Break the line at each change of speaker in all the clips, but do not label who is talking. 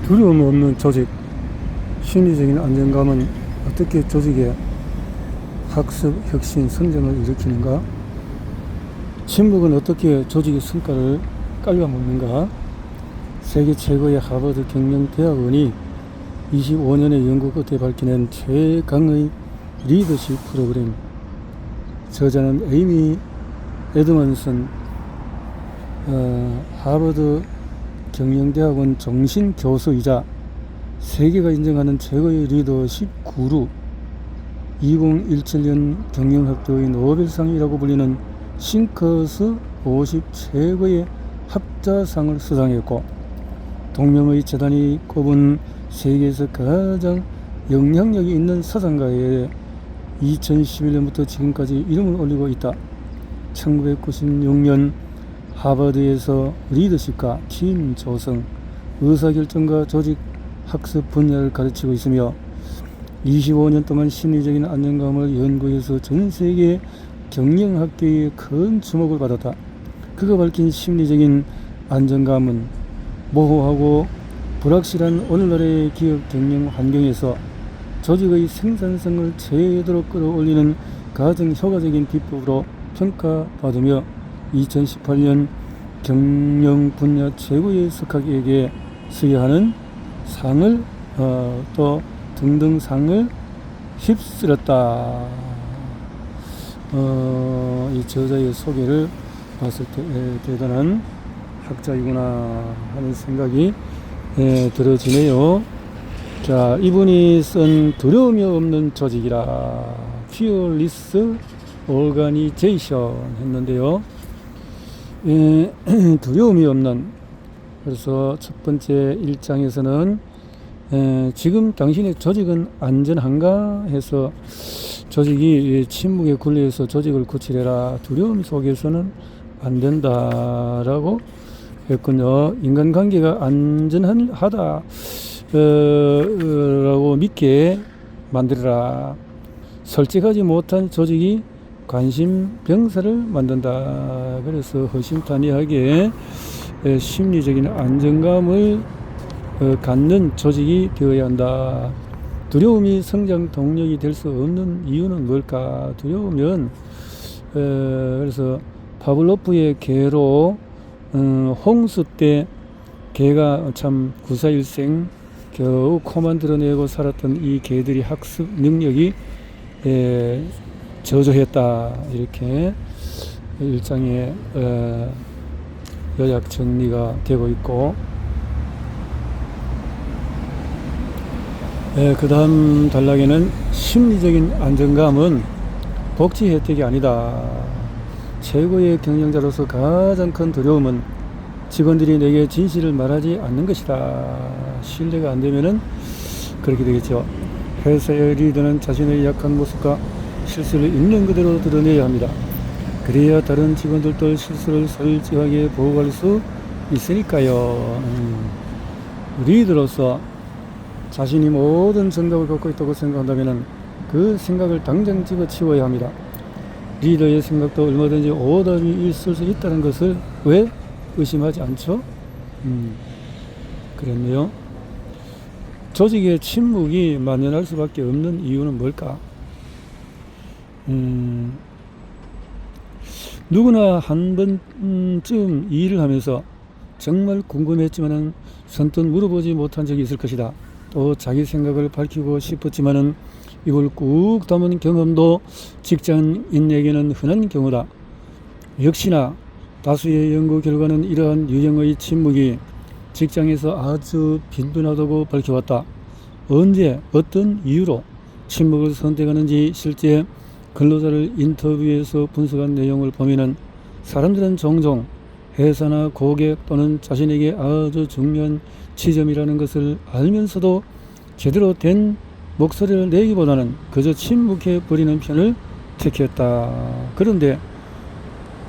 두려움 없는 조직, 심리적인 안정감은 어떻게 조직의 학습, 혁신, 성장을 일으키는가? 침묵은 어떻게 조직의 성과를 깔아먹는가? 세계 최고의 하버드 경영대학원이 25년의 연구 끝에 밝혀낸 최강의 리더십 프로그램. 저자는 에이미 에드먼슨 하버드 경영대학원 정신교수이자 세계가 인정하는 최고의 리더십 구루, 2017년 경영학도의 노벨상이라고 불리는 싱커스 50 최고의 학자상을 수상했고, 동명의 재단이 꼽은 세계에서 가장 영향력이 있는 사상가에 2011년부터 지금까지 이름을 올리고 있다. 1996년 하버드에서 리더십과 팀 조성, 의사결정과 조직 학습 분야를 가르치고 있으며 25년 동안 심리적인 안정감을 연구해서 전 세계 경영학계에 큰 주목을 받았다. 그가 밝힌 심리적인 안정감은 모호하고 불확실한 오늘날의 기업 경영 환경에서 조직의 생산성을 제대로 끌어올리는 가장 효과적인 비법으로 평가받으며 2018년 경영 분야 최고의 석학에게 수여하는 상을 또 등등 상을 휩쓸었다. 이 저자의 소개를 봤을 때 대단한 학자이구나 하는 생각이 들어지네요. 자, 이분이 쓴 두려움이 없는 조직이라 Fearless Organization 했는데요. 두려움이 없는, 그래서 첫 번째 1장에서는 지금 당신의 조직은 안전한가 해서 조직이 침묵에 굴려서 조직을 구출해라, 두려움 속에서는 안 된다라고 했군요. 인간관계가 안전하다 라고 믿게 만들어라. 솔직하지 못한 조직이 관심병사를 만든다. 그래서 허심탄회하게 심리적인 안정감을 갖는 조직이 되어야 한다. 두려움이 성장 동력이 될 수 없는 이유는 뭘까? 두려우면 그래서 파블로프의 개로 홍수 때 개가 참 구사일생 겨우 코만 드러내고 살았던 이 개들이 학습 능력이 저조했다. 이렇게 일장에 요약 정리가 되고 있고, 그 다음 단락에는 심리적인 안정감은 복지 혜택이 아니다. 최고의 경영자로서 가장 큰 두려움은 직원들이 내게 진실을 말하지 않는 것이다. 신뢰가 안 되면은 그렇게 되겠죠. 회사의 리더는 자신의 약한 모습과 실수를 있는 그대로 드러내야 합니다. 그래야 다른 직원들도 실수를 솔직하게 보고할 수 있으니까요. 리더로서 자신이 모든 정답을 갖고 있다고 생각한다면 그 생각을 당장 집어치워야 합니다. 리더의 생각도 얼마든지 오답이 있을 수 있다는 것을 왜 의심하지 않죠? 그랬네요. 조직의 침묵이 만연할 수밖에 없는 이유는 뭘까? 누구나 한 번쯤 일을 하면서 정말 궁금했지만은 선뜻 물어보지 못한 적이 있을 것이다. 또 자기 생각을 밝히고 싶었지만은 이걸 꾹 담은 경험도 직장인에게는 흔한 경우다. 역시나 다수의 연구 결과는 이러한 유형의 침묵이 직장에서 아주 빈번하다고 밝혀왔다. 언제 어떤 이유로 침묵을 선택하는지 실제 근로자를 인터뷰에서 분석한 내용을 보면은 사람들은 종종 회사나 고객 또는 자신에게 아주 중요한 지점이라는 것을 알면서도 제대로 된 목소리를 내기보다는 그저 침묵해 버리는 편을 택했다. 그런데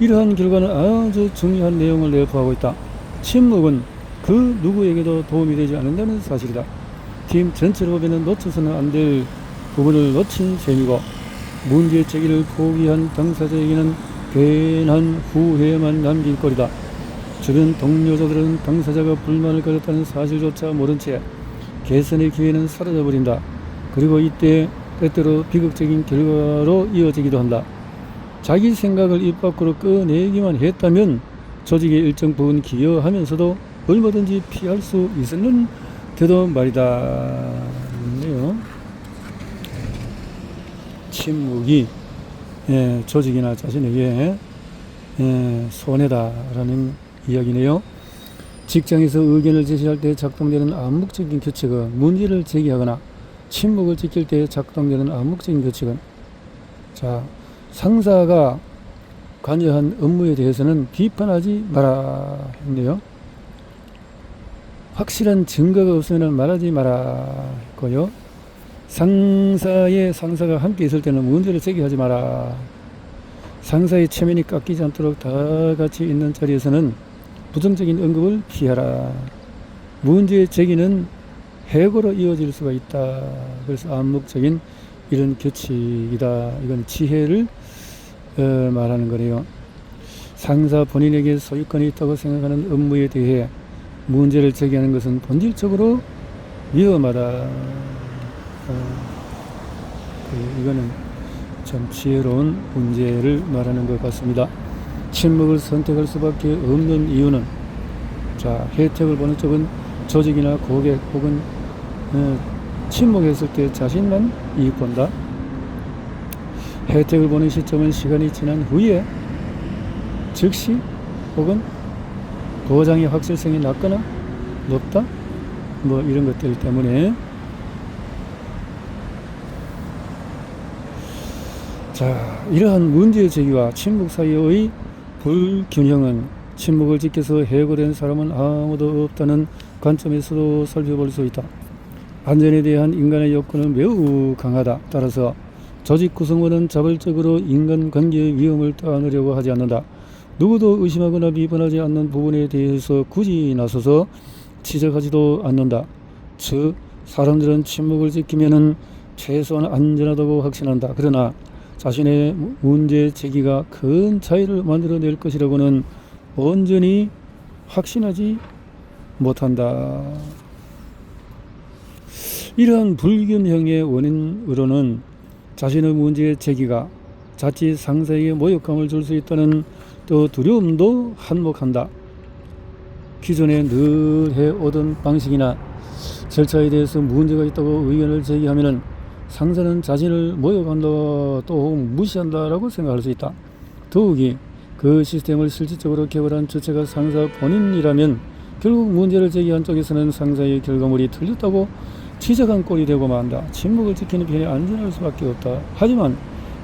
이러한 결과는 아주 중요한 내용을 내포하고 있다. 침묵은 그 누구에게도 도움이 되지 않는다는 사실이다. 팀 전체로 보면 놓쳐서는 안 될 부분을 놓친 셈이고, 문제 제기를 포기한 당사자에게는 괜한 후회만 남길 거리다. 주변 동료자들은 당사자가 불만을 가졌다는 사실조차 모른 채 개선의 기회는 사라져버린다. 그리고 이때 때때로 비극적인 결과로 이어지기도 한다. 자기 생각을 입 밖으로 꺼내기만 했다면 조직의 일정 부분 기여하면서도 얼마든지 피할 수 있었는데도 말이다. 네요. 침묵이 조직이나 자신에게 손해다라는 이야기네요. 직장에서 의견을 제시할 때 작동되는 암묵적인 규칙은 문제를 제기하거나 침묵을 지킬 때 작동되는 암묵적인 규칙은 상사가 관여한 업무에 대해서는 비판하지 마라 했네요. 확실한 증거가 없으면 말하지 마라 했고요. 상사가 함께 있을 때는 문제를 제기하지 마라. 상사의 체면이 깎이지 않도록 다 같이 있는 자리에서는 부정적인 언급을 피하라. 문제 제기는 해고로 이어질 수가 있다. 그래서 암묵적인 이런 규칙이다. 이건 지혜를 말하는 거래요. 상사 본인에게 소유권이 있다고 생각하는 업무에 대해 문제를 제기하는 것은 본질적으로 위험하다. 이거는 참 지혜로운 문제를 말하는 것 같습니다. 침묵을 선택할 수밖에 없는 이유는 혜택을 보는 쪽은 조직이나 고객 혹은 침묵했을 때 자신만 이익 본다. 혜택을 보는 시점은 시간이 지난 후에 즉시 혹은 보장의 확실성이 낮거나 높다. 이런 것들 때문에 이러한 문제 제기와 침묵 사이의 불균형은 침묵을 지켜서 해고된 사람은 아무도 없다는 관점에서도 살펴볼 수 있다. 안전에 대한 인간의 욕구는 매우 강하다. 따라서 조직 구성원은 자발적으로 인간관계의 위험을 따누려고 하지 않는다. 누구도 의심하거나 비판하지 않는 부분에 대해서 굳이 나서서 지적하지도 않는다. 즉 사람들은 침묵을 지키면은 최소한 안전하다고 확신한다. 그러나 자신의 문제 제기가 큰 차이를 만들어낼 것이라고는 온전히 확신하지 못한다. 이러한 불균형의 원인으로는 자신의 문제 제기가 자칫 상사에게 모욕감을 줄 수 있다는 또 두려움도 한몫한다. 기존에 늘 해오던 방식이나 절차에 대해서 문제가 있다고 의견을 제기하면은 상사는 자신을 모욕한다 또 무시한다라고 생각할 수 있다. 더욱이 그 시스템을 실질적으로 개발한 주체가 상사 본인이라면 결국 문제를 제기한 쪽에서는 상사의 결과물이 틀렸다고 지적한 꼴이 되고 만다. 침묵을 지키는 편이 안전할 수밖에 없다. 하지만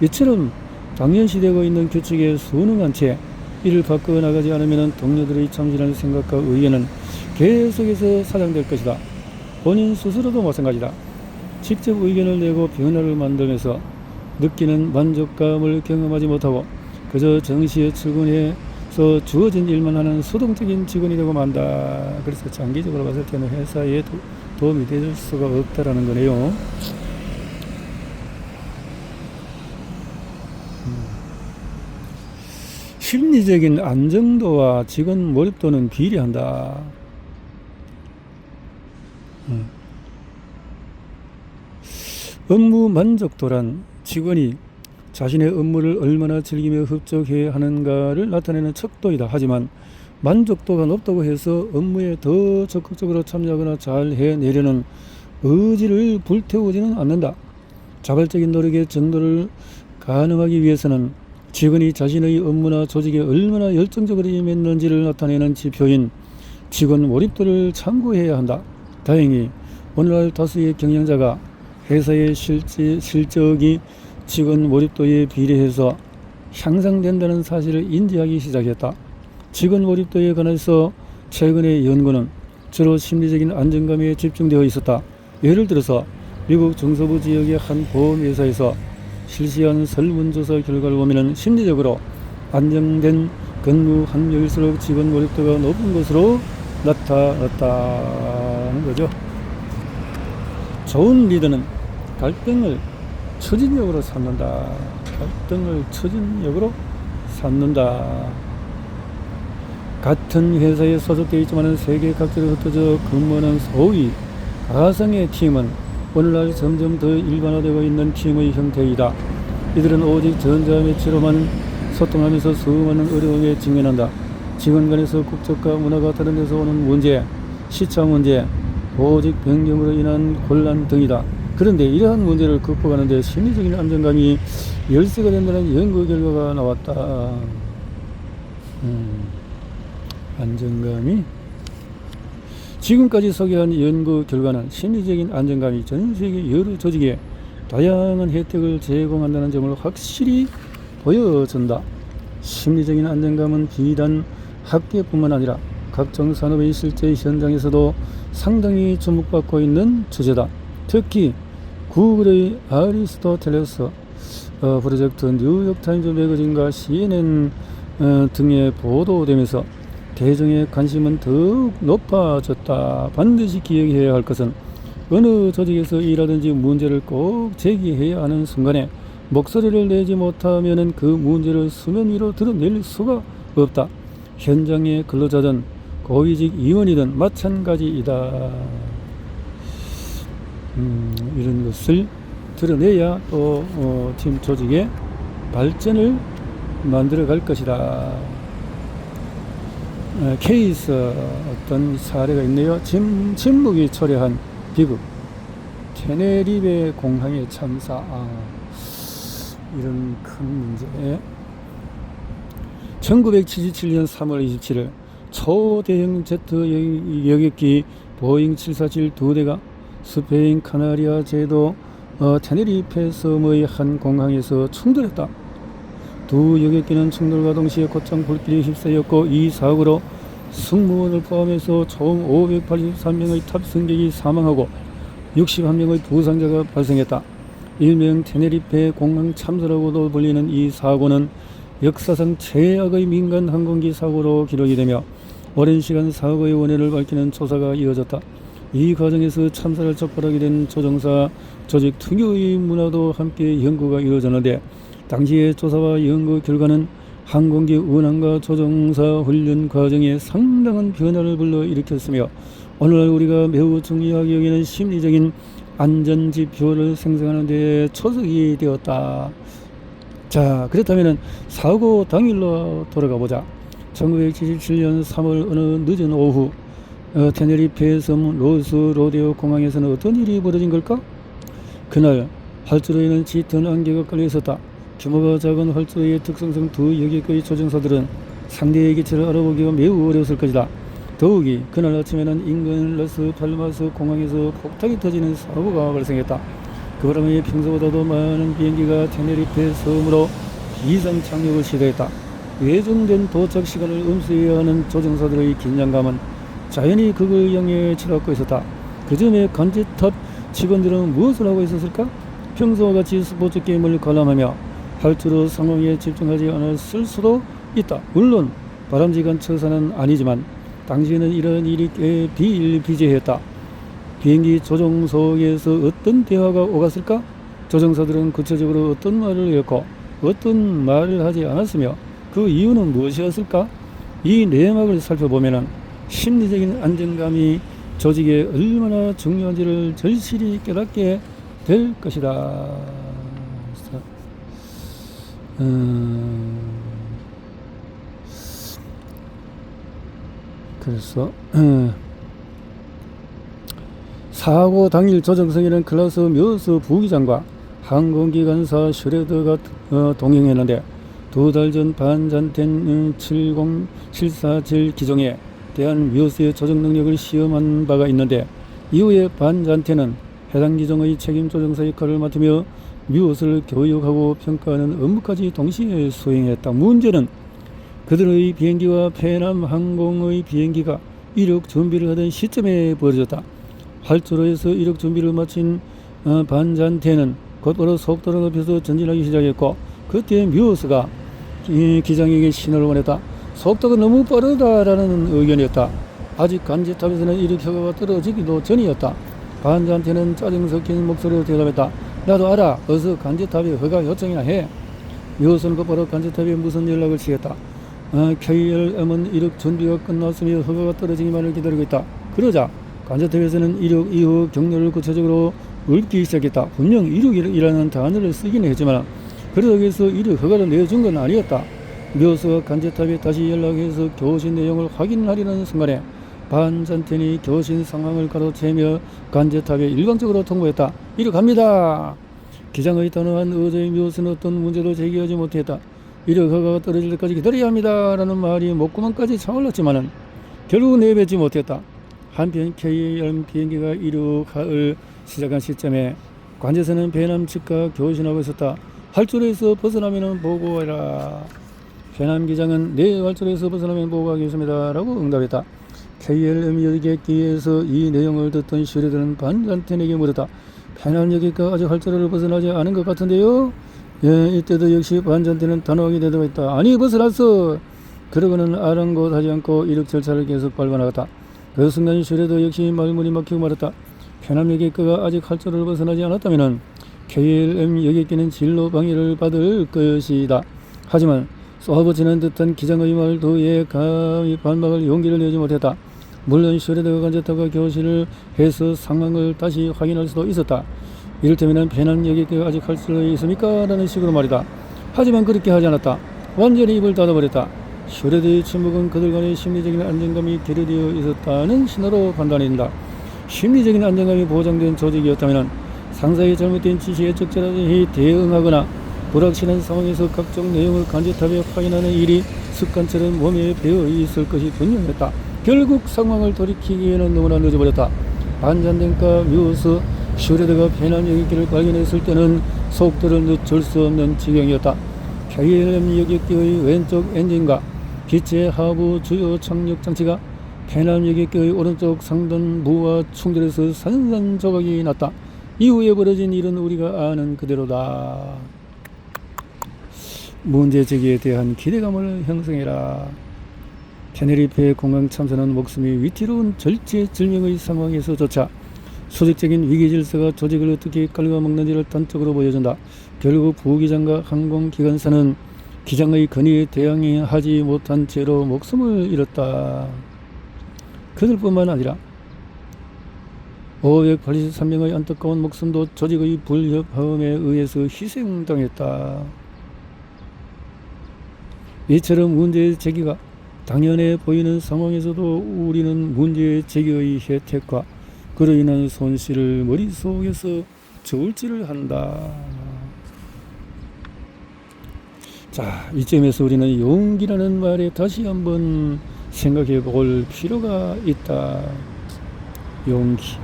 이처럼 당연시되고 있는 규칙에 순응한 채 이를 바꿔나가지 않으면 동료들의 참신한 생각과 의견은 계속해서 사장될 것이다. 본인 스스로도 마찬가지다. 직접 의견을 내고 변화를 만들면서 느끼는 만족감을 경험하지 못하고 그저 정시에 출근해서 주어진 일만 하는 수동적인 직원이 되고 만다. 그래서 장기적으로 봤을 때는 회사에 도움이 될 수가 없다라는 거네요. 심리적인 안정도와 직원 몰입도는 비례한다. 업무 만족도란 직원이 자신의 업무를 얼마나 즐기며 흡족해 하는가를 나타내는 척도이다. 하지만 만족도가 높다고 해서 업무에 더 적극적으로 참여하거나 잘 해내려는 의지를 불태우지는 않는다. 자발적인 노력의 정도를 가늠하기 위해서는 직원이 자신의 업무나 조직에 얼마나 열정적으로 임했는지를 나타내는 지표인 직원 몰입도를 참고해야 한다. 다행히 오늘날 다수의 경영자가 회사의 실적이 직원 몰입도에 비례해서 향상된다는 사실을 인지하기 시작했다. 직원 몰입도에 관해서 최근의 연구는 주로 심리적인 안정감에 집중되어 있었다. 예를 들어서 미국 중서부 지역의 한 보험회사에서 실시한 설문조사 결과를 보면 심리적으로 안정된 근무 환경일수록 직원 몰입도가 높은 것으로 나타났다는 거죠. 좋은 리더는 갈등을 추진력으로 삼는다. 갈등을 추진력으로 삼는다. 같은 회사에 소속되어 있지만 세계 각지로 흩어져 근무하는 소위 가상의 팀은 오늘날 점점 더 일반화되고 있는 팀의 형태이다. 이들은 오직 전자매체로만 소통하면서 수많은 어려움에 직면한다. 직원 간에서 국적과 문화가 다른 데서 오는 문제, 시차 문제, 보직 변경으로 인한 곤란 등이다. 그런데 이러한 문제를 극복하는 데 심리적인 안정감이 열쇠가 된다는 연구 결과가 나왔다. 안정감이 지금까지 소개한 연구 결과는 심리적인 안정감이 전 세계 여러 조직에 다양한 혜택을 제공한다는 점을 확실히 보여준다. 심리적인 안정감은 비단 학계뿐만 아니라 각종 산업의 실제 현장에서도 상당히 주목받고 있는 주제다. 특히 구글의 아리스토텔레스 프로젝트, 뉴욕타임즈 매거진과 CNN 등에 보도되면서 대중의 관심은 더욱 높아졌다. 반드시 기억해야 할 것은 어느 조직에서 일하든지 문제를 꼭 제기해야 하는 순간에 목소리를 내지 못하면 그 문제를 수면 위로 드러낼 수가 없다. 현장의 근로자든 고위직 임원이든 마찬가지이다. 이런 것을 드러내야 또 팀 조직의 발전을 만들어 갈 것이다. 케이스 어떤 사례가 있네요. 침묵이 초래한 비극, 테네리베 공항의 참사. 이런 큰 문제. 1977년 3월 27일 초대형 제트 여객기 보잉 747 2대가 스페인 카나리아 제도 테네리페 섬의 한 공항에서 충돌했다. 두 여객기는 충돌과 동시에 곧장 불길에 휩싸였고, 이 사고로 승무원을 포함해서 총 583명의 탑승객이 사망하고 61명의 부상자가 발생했다. 일명 테네리페 공항 참사라고도 불리는 이 사고는 역사상 최악의 민간 항공기 사고로 기록이 되며 오랜 시간 사고의 원인을 밝히는 조사가 이어졌다. 이 과정에서 참사를 촉발하게 된 조종사 조직 특유의 문화도 함께 연구가 이루어졌는데, 당시의 조사와 연구 결과는 항공기 운항과 조종사 훈련 과정에 상당한 변화를 불러일으켰으며, 오늘날 우리가 매우 중요하게 여기는 심리적인 안전지표를 생성하는 데 초석이 되었다. 자, 그렇다면 사고 당일로 돌아가 보자. 1977년 3월 어느 늦은 오후 테네리페 섬 로스 로데오 공항에서는 어떤 일이 벌어진 걸까? 그날 활주로에는 짙은 안개가 깔려 있었다. 규모가 작은 활주로의 특성상 두 여객의 조종사들은 상대의 기체를 알아보기가 매우 어려웠을 것이다. 더욱이 그날 아침에는 인근 라스 팔마스 공항에서 폭탄이 터지는 사고가 발생했다. 그 바람에 평소보다도 많은 비행기가 테네리페 섬으로 비상 착륙을 시도했다. 예정된 도착 시간을 엄수해야 하는 조종사들의 긴장감은 자연히 그걸 향해 치닫고 있었다. 그 점에 간제탑 직원들은 무엇을 하고 있었을까? 평소와 같이 스포츠 게임을 관람하며 활주로 상황에 집중하지 않았을 수도 있다. 물론 바람직한 처사는 아니지만 당시에는 이런 일이 꽤 비일비재했다. 비행기 조종석에서 어떤 대화가 오갔을까? 조종사들은 구체적으로 어떤 말을 했고 어떤 말을 하지 않았으며 그 이유는 무엇이었을까? 이 내막을 살펴보면 심리적인 안정감이 조직에 얼마나 중요한지를 절실히 깨닫게 될 것이다. 그래서 사고 당일 조정석에는 클라스 묘스 부기장과 항공기관사 슈레더가 동행했는데, 2달 전 반잔텐 70747 기종에 대한 묘스의 조정 능력을 시험한 바가 있는데, 이후에 반잔텐은 해당 기종의 책임 조종사 역할을 맡으며 묘스를 교육하고 평가하는 업무까지 동시에 수행했다. 문제는 그들의 비행기와 페남 항공의 비행기가 이륙 준비를 하던 시점에 벌어졌다. 활주로에서 이륙 준비를 마친 반잔테는 곧바로 속도를 높여서 전진하기 시작했고, 그때 묘스가 기장에게 신호를 보냈다. 속도가 너무 빠르다라는 의견이었다. 아직 간제탑에서는 이륙 효과가 떨어지기도 전이었다. 반잔테는 짜증 섞인 목소리로 대답했다. 나도 알아. 어서 간제탑에 허가 요청이나 해. 묘스는 곧바로 간제탑에 무선 연락을 취했다. KLM은 이륙 준비가 끝났으며 허가가 떨어지기만을 기다리고 있다. 그러자 관제탑에서는 이륙 이후 경로를 구체적으로 읊기 시작했다. 분명 이륙이라는 단어를 쓰긴 했지만 그러기 위해서 이륙 허가를 내준 건 아니었다. 묘수가 관제탑에 다시 연락해서 교신 내용을 확인하려는 순간에 반잔텐이 교신 상황을 가로채며 관제탑에 일방적으로 통보했다. 이륙합니다. 기장의 단호한 의제의 묘수는 어떤 문제도 제기하지 못했다. 이륙 허가가 떨어질 때까지 기다려야 합니다. 라는 말이 목구멍까지 차올랐지만은 결국 내뱉지 못했다. 한편 KLM 비행기가 이륙을 시작한 시점에 관제선은 배남 측과 교신하고 있었다. 활주로에서 벗어나면 보고해라. 배남 기장은 네, 활주로에서 벗어나면 보고하겠습니다. 라고 응답했다. KLM 여객기에서 이 내용을 듣던 슈레드는 반잔텐에게 물었다. 배남 여객기가 아직 활주로를 벗어나지 않은 것 같은데요? 예, 이때도 역시 반잔텐은 단호하게 대답했다. 아니, 벗어났어. 그러고는 아랑곳하지 않고 이륙 절차를 계속 밟아나갔다. 그 순간 슈레드 역시 말문이 막히고 말았다. 배남 여객기가 아직 활주로를 벗어나지 않았다면 KLM 여객기는 진로 방해를 받을 것이다. 하지만 쏘아붙이는 듯한 기장의 말도에 감히 반박할 용기를 내지 못했다. 물론 슈레드가 관제탑과 교신을 해서 상황을 다시 확인할 수도 있었다. 이를테면 배남 여객기가 아직 활주로에 있습니까? 라는 식으로 말이다. 하지만 그렇게 하지 않았다. 완전히 입을 닫아버렸다. 슈레드의 침묵은 그들 간의 심리적인 안정감이 결여되어 있었다는 신호로 판단된다. 심리적인 안정감이 보장된 조직이었다면 상사의 잘못된 지시에 적절하게 대응하거나 불확실한 상황에서 각종 내용을 관제탑에 확인하는 일이 습관처럼 몸에 배어 있을 것이 분명했다. 결국 상황을 돌이키기에는 너무나 늦어버렸다. 반잔텐과 묘수 슈레드가 배남 여객기를 발견했을 때는 속도를 늦출 수 없는 지경이었다. KLM 여객기의 왼쪽 엔진과 기체 하부 주요 착륙 장치가 배남 여객기의 오른쪽 상단부와 충돌해서 산산조각이 났다. 이후에 벌어진 일은 우리가 아는 그대로다. 문제 제기에 대한 기대감을 형성해라. 테네리페 공항 참사는 목숨이 위태로운 절체절명의 상황에서조차 수직적인 위기 질서가 조직을 어떻게 갉아먹는지를 단적으로 보여준다. 결국 부기장과 항공기관사는 기장의 건의에 대항하지 못한 채로 목숨을 잃었다. 그들뿐만 아니라 583명의 안타까운 목숨도 조직의 불협화음에 의해서 희생당했다. 이처럼 문제의 제기가 당연해 보이는 상황에서도 우리는 문제의 제기의 혜택과 그로 인한 손실을 머릿속에서 저울질을 한다. 자, 이점에서 우리는 용기라는 말에 다시 한번 생각해 볼 필요가 있다. 용기.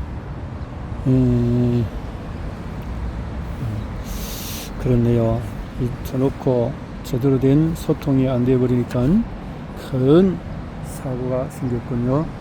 그렇네요. 잊혀놓고 제대로 된 소통이 안 되어버리니까 큰 사고가 생겼군요.